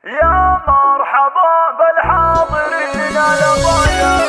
يا مرحبا بالحاضرين الضياف.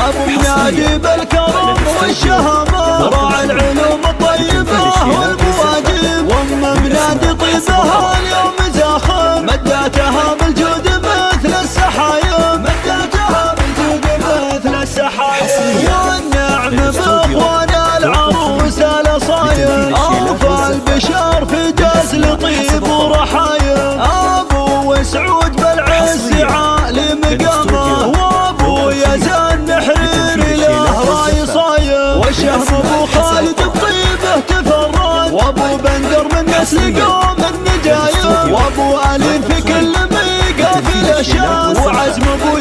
أبو منادي بالكرم والشهامة، راعي العلوم الطيبة والمواجب، وأم منادي طيبها اليوم زاخر، مداتها بالجود مثل السحايب، مداتها بالجود مثل السحايب. والنعم بإخوان العروس الأصايب، أوفى البشر في جاز لطيب ورحايب. أبو سعود بالعز عالي مقامه، وأبو يزن حريري له راي صايب، والشهم أبو خالد بطيبه تفرد، وأبو بندر من نسل قوم النجايب، وأبو علي في كل ميقاف الأشام، وعزم أبو